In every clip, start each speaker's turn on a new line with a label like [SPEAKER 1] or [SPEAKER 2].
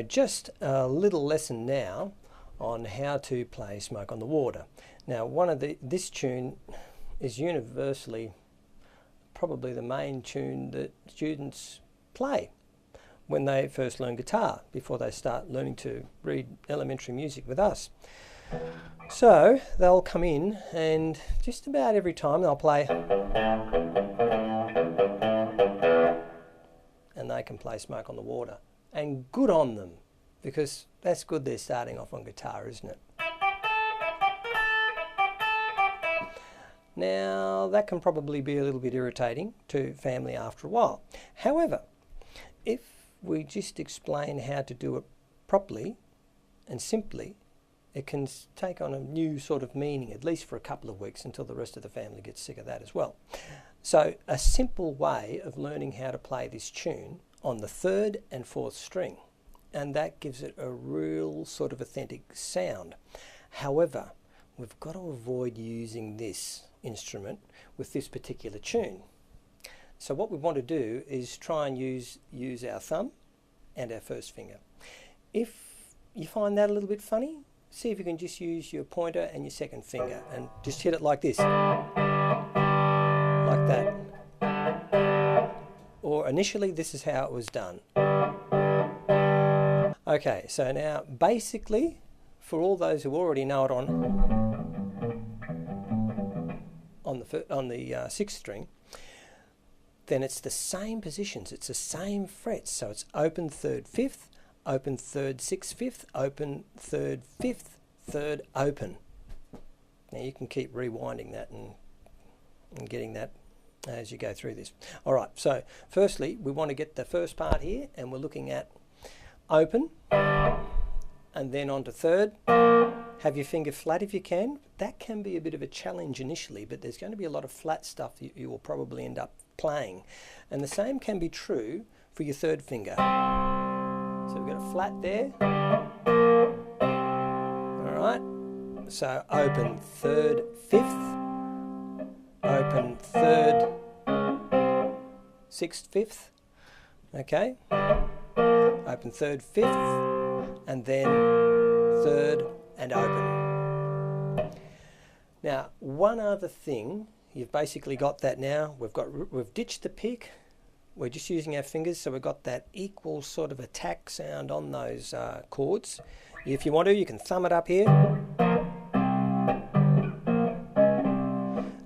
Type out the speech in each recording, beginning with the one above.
[SPEAKER 1] just a little lesson now on how to play Smoke on the Water. Now, this tune is universally probably the main tune that students play when they first learn guitar, before they start learning to read elementary music with us. So they'll come in and just about every time they'll play, and they can play Smoke on the Water. And good on them, because that's good they're starting off on guitar, isn't it? Now, that can probably be a little bit irritating to family after a while. However, if we just explain how to do it properly and simply, it can take on a new sort of meaning, at least for a couple of weeks, until the rest of the family gets sick of that as well. So a simple way of learning how to play this tune on the 3rd and 4th string, and that gives it a real sort of authentic sound. However, we've got to avoid using this instrument with this particular tune. So what we want to do is try and use our thumb and our first finger. If you find that a little bit funny, see if you can just use your pointer and your second finger and just hit it like this, like that. Or initially this is how it was done. Okay, so now basically, for all those who already know it on the 6th string, then it's the same positions, it's the same frets. So it's open 3rd, 5th, open 3rd, 6th, 5th, open 3rd, 5th, 3rd, open. Now you can keep rewinding that and getting that as you go through this. All right, so firstly we want to get the first part here, and we're looking at open, and then on to 3rd. Have your finger flat if you can. That can be a bit of a challenge initially, but there's going to be a lot of flat stuff that you will probably end up playing. And the same can be true for your 3rd finger. So we've got a flat there. All right. So open 3rd, 5th, open 3rd, 6th, 5th. Okay. Open 3rd, 5th, and then 3rd and open. Now, one other thing, you've basically got that now. We've ditched the pick. We're just using our fingers, so we've got that equal sort of attack sound on those chords. If you want to, you can thumb it up here.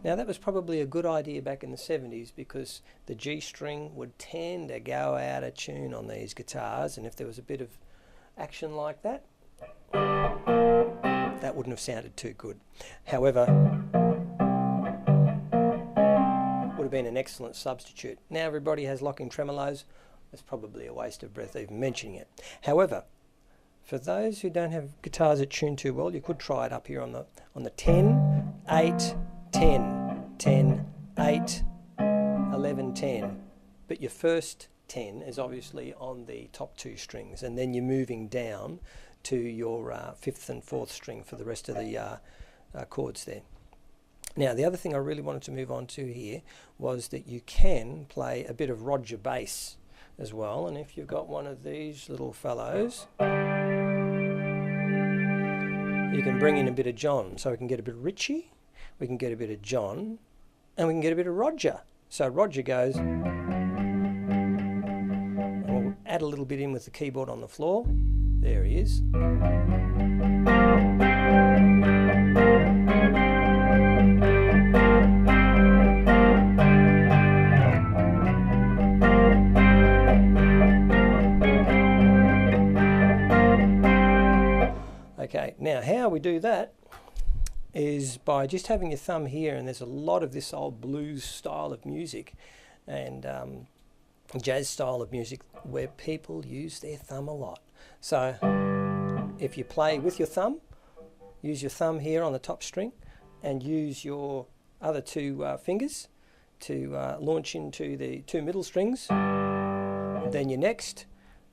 [SPEAKER 1] Now, that was probably a good idea back in the 70s, because the G string would tend to go out of tune on these guitars, and if there was a bit of action like that, that wouldn't have sounded too good. However, would have been an excellent substitute. Now everybody has locking tremolos. It's probably a waste of breath even mentioning it. However, for those who don't have guitars that tune too well, you could try it up here on the 10, 8, 10, 10, 8, 11, 10. But your first 10 is obviously on the top 2 strings, and then you're moving down to your 5th and 4th string for the rest of the chords there. Now, the other thing I really wanted to move on to here was that you can play a bit of Roger bass as well, and if you've got one of these little fellows, you can bring in a bit of John. So we can get a bit of Richie, we can get a bit of John, and we can get a bit of Roger. So Roger goes, and we'll add a little bit in with the keyboard on the floor. There he is. Okay, now how we do that is by just having your thumb here, and there's a lot of this old blues style of music and jazz style of music where people use their thumb a lot. So if you play with your thumb, use your thumb here on the top string and use your other 2 fingers to launch into the 2 middle strings. Then your next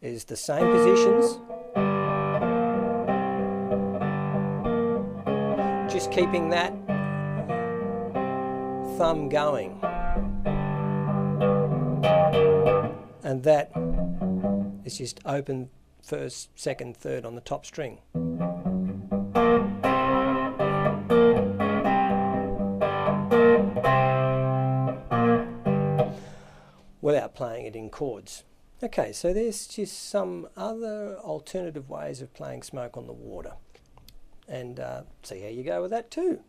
[SPEAKER 1] is the same positions, just keeping that thumb going, and that is just open first, second, third on the top string. Without playing it in chords. Okay, so there's just some other alternative ways of playing Smoke on the Water. And see how you go with that too.